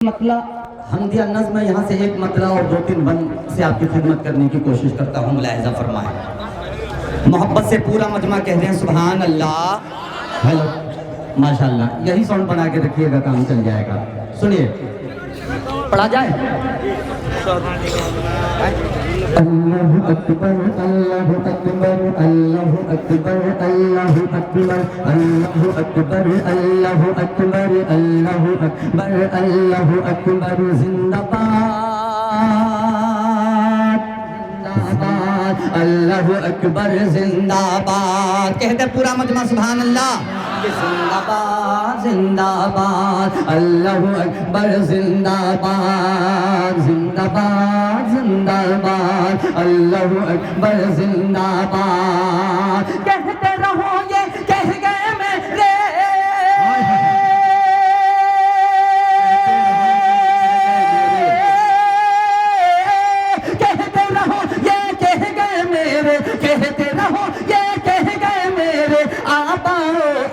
مطلع حمدیہ نظم ہے، یہاں سے ایک مطلع اور دو تین بند سے آپ کی خدمت کرنے کی کوشش کرتا ہوں، ملاحظہ فرمائیں۔ محبت سے پورا مجمع کہہ رہے ہیں سبحان اللہ۔ ہیلو، ماشاءاللہ، یہی ساؤنڈ بنا کے رکھیے گا، کام چل جائے گا۔ سنیے، پڑھا جائے۔ اللہ اکبر اللہ اکبر اللہ اکبر اللہ اکبر اللہ اکبر اللہ اکبر اللہ اکبر اللہ اکبر، زندہ باد اللہ اکبر زندہ باد، کہتے پورا مجمع سبحان اللہ۔ زندہ باد زندہ باد اللہ اکبر زندہ باد، زندہ باد زندہ باد اللہ اکبر زندہ باد، کہتے رہو یہ کہہ گئے میرے، کہتے رہو یہ کہہ گئے میرے، کہتے رہو یہ کہہ گئے میرے آبا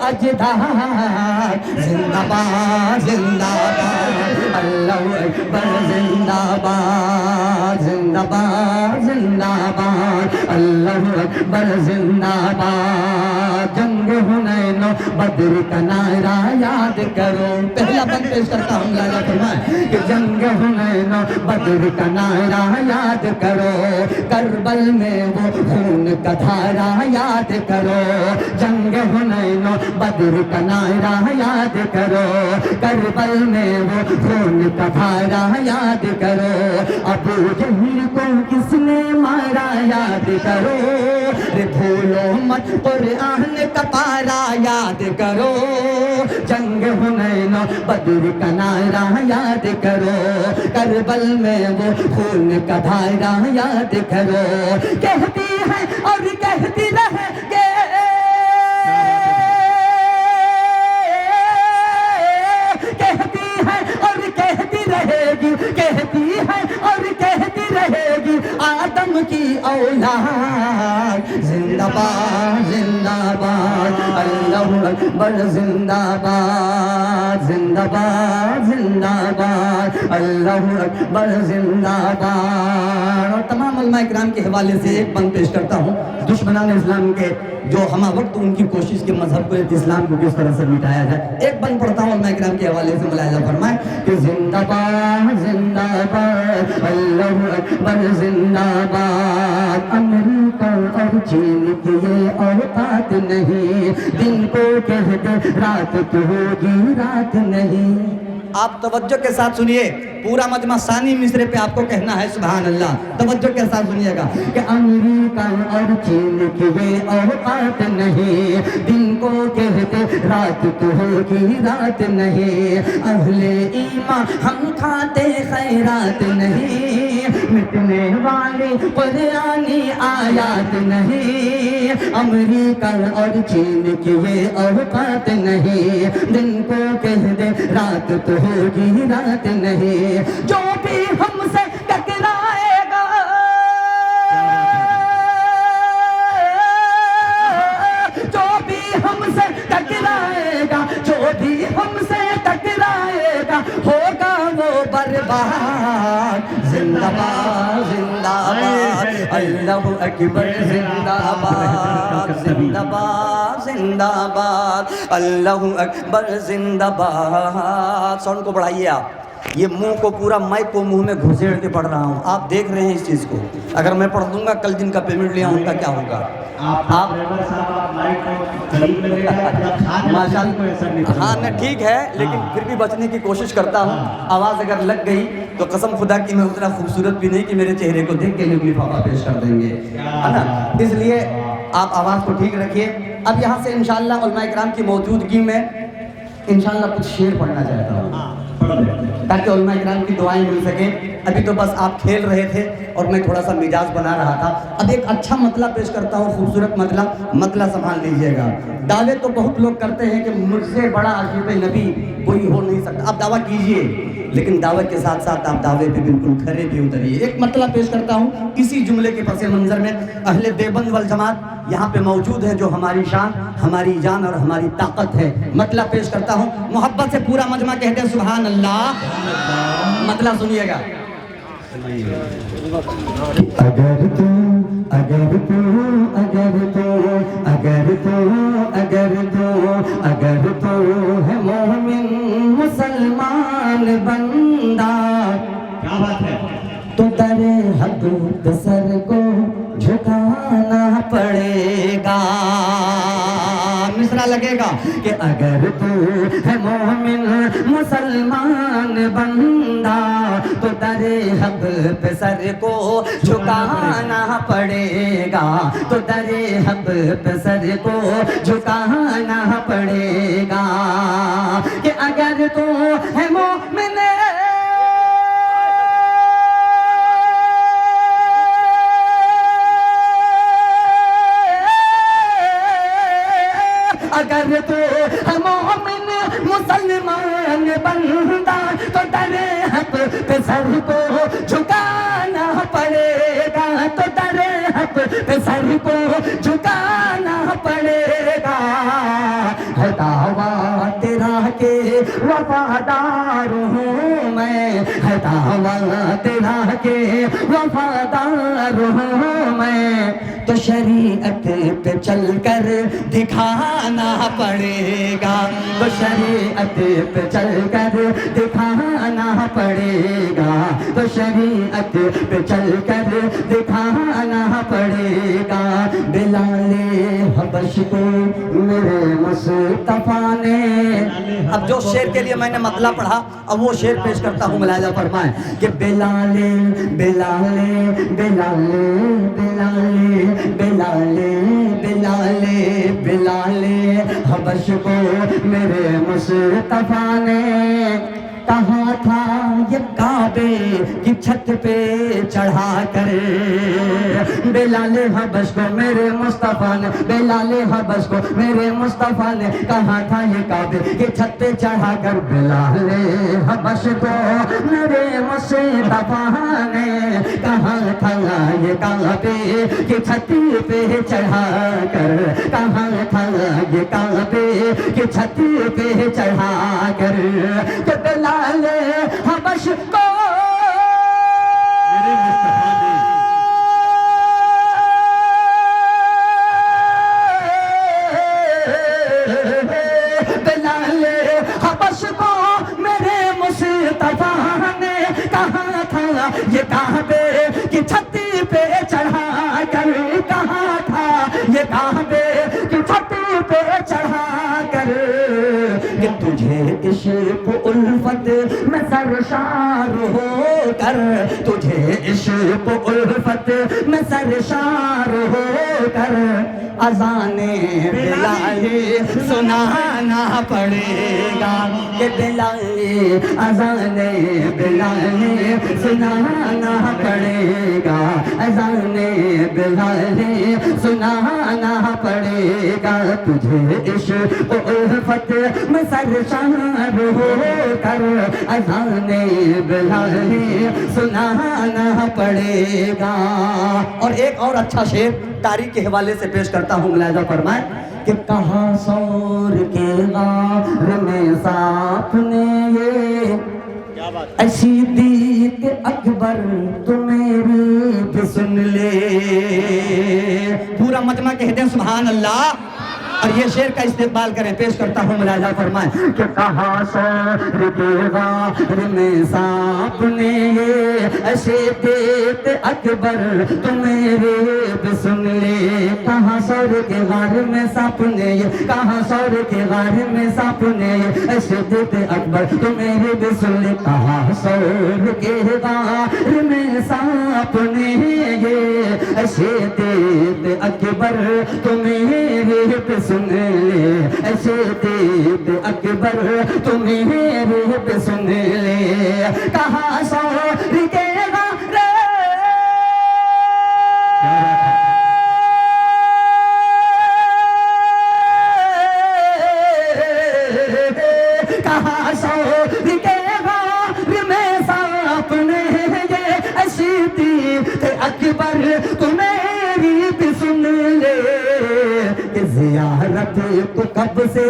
اجداد، زندہ باد زندہ باد اللہ اکبر زندہ باد، زندہ باد زندہ باد اللہ اکبر زندہ باد، جنگ حنین و بدر کا نعرہ یاد کرو، پہلا بند پیش کرتا ہوں، لالا فرمائیں کہ جنگ حنین و بدر کا نعرہ یاد کرو، کربل میں وہ خون کا دھارا یاد کرو، جنگ حنین و بدر کا نعرہ یاد کرو، کربل میں وہ خون کا دھارا یاد کرو، ابو جہل کو کس نے مارا یاد کرو، بھولو مت قرآن کا پارا یاد کرو، جنگ حنین و بدر کا نعرہ یاد کرو، کربل میں وہ خون کا دھارا یاد کرو، کہتی ہے اور کہتی رہے گے، کہتی ہے اور کہتی رہے گی، کہتی ہے اور کہتی رہے گی آدم کی اولاد، زندہ باد زندہ باد اللہ اکبر زندہ باد، زندہ باد زندہ باد اللہ اکبر زندہ باد۔ اور تمام علماء اکرام کے حوالے سے ایک بند پیش کرتا ہوں، دشمنان اسلام کے جو ہمہ وقت ان کی کوشش کے مذہب کو، اسلام کو کس طرح سے مٹایا جائے، ایک بند پڑھتا ہوں علماء اکرام کے حوالے سے، ملاحظہ فرمائیں کہ زندہ باد زندہ باد اللہ اکبر زندہ باد، امریکہ اور چین کی یہ اوقات نہیں، دن کو کہتے رات تو ہوگی رات نہیں۔ آپ توجہ کے ساتھ سنیے، پورا مجمع ثانی مصرے پہ آپ کو کہنا ہے سبحان اللہ، توجہ کے ساتھ سنیے گا کہ امریکہ اور چین کی یہ اوقات نہیں، دن کو کہتے رات تو ہوگی رات نہیں، اہل ایمان ہم کھاتے خیرات نہیں، مٹنے والی قرآنی آیات نہیں، امریکہ اور چین کی یہ اوقات نہیں، دن کو کہتے رات تو ہوگی رات نہیں، جو بھی ہم سے ٹکرائے گا، جو بھی ہم سے ٹکرائے گا، جو بھی ہم سے ٹکرائے گا ہوگا وہ برباد، زندہ باد زندہ باد اللہ اکبر زندہ باد، زندہ باد زندہ باد اللہ اکبر زندہ باد۔ ساؤنڈ کو بڑھائیے آپ، یہ منہ کو پورا مائک کو منہ میں گھسیڑ کے پڑھ رہا ہوں، آپ دیکھ رہے ہیں اس چیز کو، اگر میں پڑھ دوں گا کل جن کا پیمنٹ لیا ان کا کیا ہوگا؟ آپ ہاں نہ ٹھیک ہے، لیکن پھر بھی بچنے کی کوشش کرتا ہوں، آواز اگر لگ گئی تو قسم خدا کی میں اتنا خوبصورت بھی نہیں کہ میرے چہرے کو دیکھ کے نگلی فاقہ پیش کر دیں گے، ہے نا، اس لیے آپ آواز کو ٹھیک رکھیے۔ اب یہاں سے انشاءاللہ علماء اکرام کی موجودگی میں انشاءاللہ کچھ شعر پڑھنا چاہتا ہوں تاکہ علماء اکرام کی دعائیں مل سکیں۔ ابھی تو بس آپ کھیل رہے تھے اور میں تھوڑا سا مزاج بنا رہا تھا، اب ایک اچھا مطلع پیش کرتا ہوں، خوبصورت مطلع سنبھال لیجئے گا۔ دعوے تو بہت لوگ کرتے ہیں کہ مجھ سے بڑا عاشق نبی کوئی ہو نہیں سکتا، اب دعویٰ کیجئے لیکن دعوت کے ساتھ ساتھ آپ دعوے پہ بالکل کھرے بھی اتریے. ایک مطلب پیش کرتا ہوں اسی جملے کے پس منظر میں. اہل دیوبند والجماعت یہاں پہ موجود ہے جو ہماری شان، ہماری جان اور ہماری طاقت ہے. مطلب پیش کرتا ہوں، محبت سے پورا مجمع کہتے ہیں سبحان اللہ. مطلب سنیے گا. اگر تو اگر تو اگر تو اگر تو اگر تو اگر تو ہے مومن مسلمان بندہ، کیا بات ہے، تو در حق پہ سر کو جھکانا پڑے گا. مصرع لگے گا کہ اگر تو ہے مومن مسلمان بندہ تو در حق پہ سر کو جھکانا پڑے گا، تو در حق پہ سر کو جھکانا پڑے گا. کہ اگر تو ہے مومن اگر تو ہے مومن مسلمان بندہ تو در حق پہ سر کو جھکانا پڑے گا، تو در حق پہ سر کو جھکانا پڑے گا. ہے دعویٰ تیرا کہ وفادار ہوں میں، ہے دعویٰ تیرا کہ وفادار ہوں میں، تو شریعت پہ چل کر دکھانا پڑے گا، تو شریعت پہ چل کر دکھانا پڑے گا، تو شریعت پہ چل کر دکھانا پڑے گا. بلال حبش کو میرے مصطفیٰ نے، اب جو شعر کے لیے میں نے مطلب پڑھا اب وہ شعر پیش کرتا ہوں، ملاحظہ فرمائیں کہ بلال بلال بلال بلال بلال بلال بلال حبش کو میرے مصطفیٰ نے کہا تھا یہ کعبے کی چھت پہ چڑھا کر. بلال حبش کو میرے مصطفیٰ نے، بلال حبش کو میرے مصطفیٰ نے کہا تھا یہ کعبے کی چھت پہ چڑھا کر. بلال حبش کو میرے مصطفیٰ نے کہا تھا یہ کعبے کی چھت پہ چڑھا کر، کہا تھا یہ کعبے کی چھت پہ چڑھا کر. کہ بلال حبش کو میرے بلال حبش کو میرے مصطفیٰ نے کہا تھا یہ کعبے کی چھت پہ چڑھا کر، کہا تھا یہ کعبے کی چھت پہ چڑھا کر. کہ تجھے عشق الفت میں سرشار ہو کر، تجھے عشق الفت میں سرشار ہو کر اذان بلال سنانا پڑے گا. کہ بلال اذان بلال سنانا پڑے گا، اذان بلال سنانا پڑے گا. تجھے عشق الفت میں سرشار ہو کر اذان بلال سنانا پڑے گا. اور ایک اور اچھا شعر تاریخ کے حوالے سے پیش کرتا ہوں، ملاحظہ فرمائیں کہ کہاں سور کے غار میں سانپ نے یہ ایسی دی کہ اکبر تو میری بھی سن لے. پورا مجمع کہتے ہیں سبحان اللہ. اور یہ شعر کا استقبال کریں، پیش کرتا ہوں، ملاحظہ فرمائیں کہ کہاں سور کے غار میں سانپ نے یہ ایسے دیتے اکبر تو میرے بھی سن لے. کہاں سور کے غار میں سانپ نے یہ، کہاں سور کے غار میں سانپ نے یہ ایسے دیتے اکبر تو میرے بھی سن لے. کہاں سور کے غار میں سانپ نے یہ ایسے دیتے اکبر تو میرے بھی سن لے، ایسے دیتے اکبر تو میرے بھی سن لے. کہاں سور کے غار کہاں سور کے غار اکبر تو میری بھی سن لے کہ زیارت کو کب سے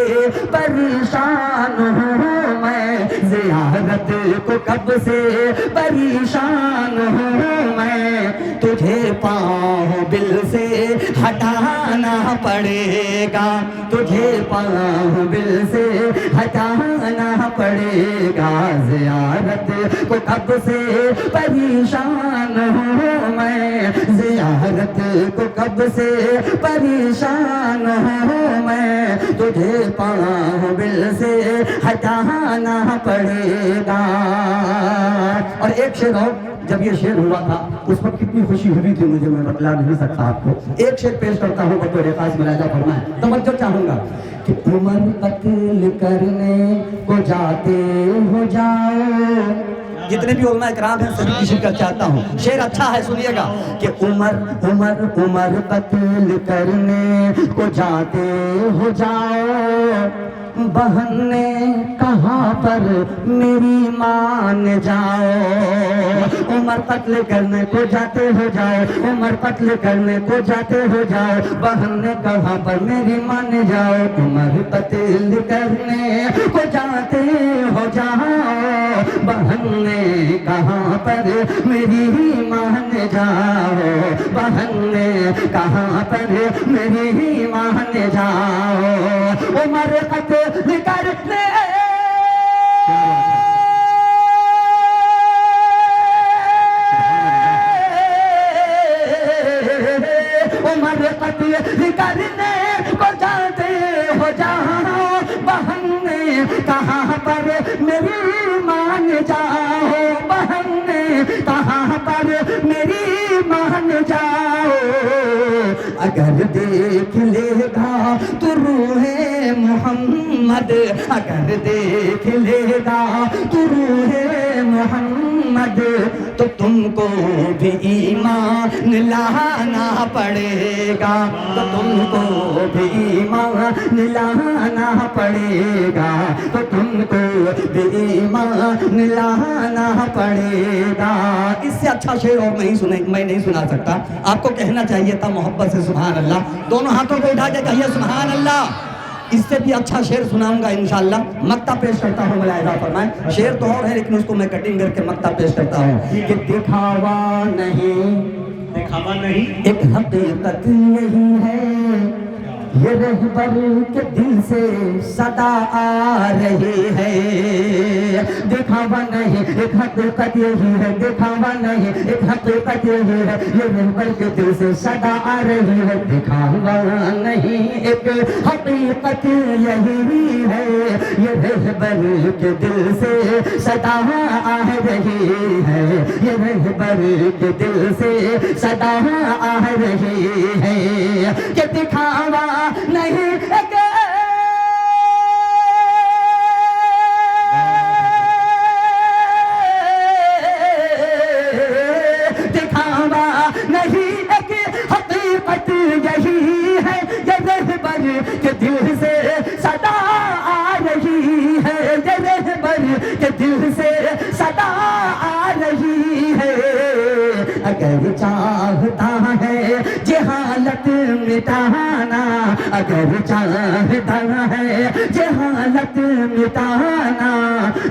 پریشان ہوں میں، زیارت کو کب سے پریشان ہوں میں، تجھے پاؤں بل سے ہٹانا پڑے گا، تجھے پاؤں بل سے ہٹانا پڑے گا، زیارت کو کب سے پریشان ہوں میں، زیارت کو کب سے پریشان ہوں میں، تجھے پاؤں بل سے ہٹانا پڑے گا۔ اور ایک شعر اور، جب یہ شعر ہوا تھا اس وقت کتنی خوشی ہوئی تھی مجھے، میں بتلا نہیں سکتا آپ کو۔ ایک شعر پیش کرتا ہوں بطور خاص ملاحظہ فرمائیں، توجہ چاہوں گا کہ عمر قتل کرنے کو جاتے ہو جاؤ، جتنے بھی علماء اکرام ہیں سبھی کی شرکت چاہتا ہوں، شعر اچھا ہے سنیے گا کہ عمر قتل کرنے کو جاتے ہو جاؤ، بہن نے کہاں پر میری مان جاؤ، عمر قتل کرنے کو جاتے ہو جاؤ، عمر قتل کرنے کو جاتے ہو جاؤ، بہن نے کہاں پر میری مان جاؤ، عمر قتل کرنے کو جاتے ہو جاؤ، بہن نے کہاں پر میری مان جاؤ، بہن نے کہاں پر میری مان جاؤ، عمر قتل کرنے عمر قتل کرنے کو جاتے ہو جاؤ، بہن نے کہاں پر میری مان جاؤ، بہن نے کہاں پر میری مان جاؤ، اگر دیکھ لے گا تو روح محمد، اگر دیکھ لے گا تو روح محمد، تو تم کو بھی ایمان لانا پڑے گا، تو تم کو بھی ایمان لانا پڑے گا، تو تم کو بھی ایمان لانا پڑے گا۔ اس سے اچھا شعر اور میں نہیں سنا سکتا، آپ کو کہنا چاہیے تھا محبت سے سبحان اللہ، دونوں ہاتھوں کو اٹھا کے کہیے سبحان اللہ۔ اس سے بھی اچھا شعر سناؤں گا انشاءاللہ، مقطع پیش کرتا ہوں، ملاحظہ فرمائیں، شعر تو اور ہے لیکن اس کو میں کٹنگ کر کے مقطع پیش کرتا ہوں کہ دکھاوا نہیں، دکھاوا نہیں، ایک حقیقت یہی ہے، یہ رہبر کے دل سے صدا آ رہی ہے، دکھاوا نہیں ایک حقیقت یہی ہے، دکھاوا نہیں ایک حقیقت یہی ہے، یہ رہبر کے دل سے صدا آ رہی ہے، دکھاوا نہیں ایک حقیقت یہی ہے، یہ رہبر کے دل سے صدا آ رہی ہے، یہ رہبر کے دل سے صدا آ رہی ہے کہ دکھاوا نہیں ایک دکھاوا نہیں ایک حقیقت یہی ہے، یہ رہبر کے دل سے صدا آ رہی ہے، یہ رہبر کے دل سے صدا آ رہی ہے، اگر چاہتا ہے جہالت مٹانا، اگر چاہتا ہے جہالت مٹانا،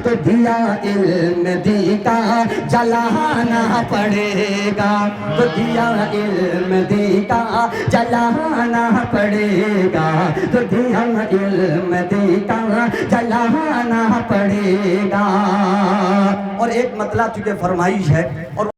تو دیا علم دی کا جلانا پڑے گا، تو دیا علم دی کا جلانا پڑے گا، تو دیا علم دی کا جلانا پڑے گا۔ اور ایک مطلب چونکہ فرمائش ہے اور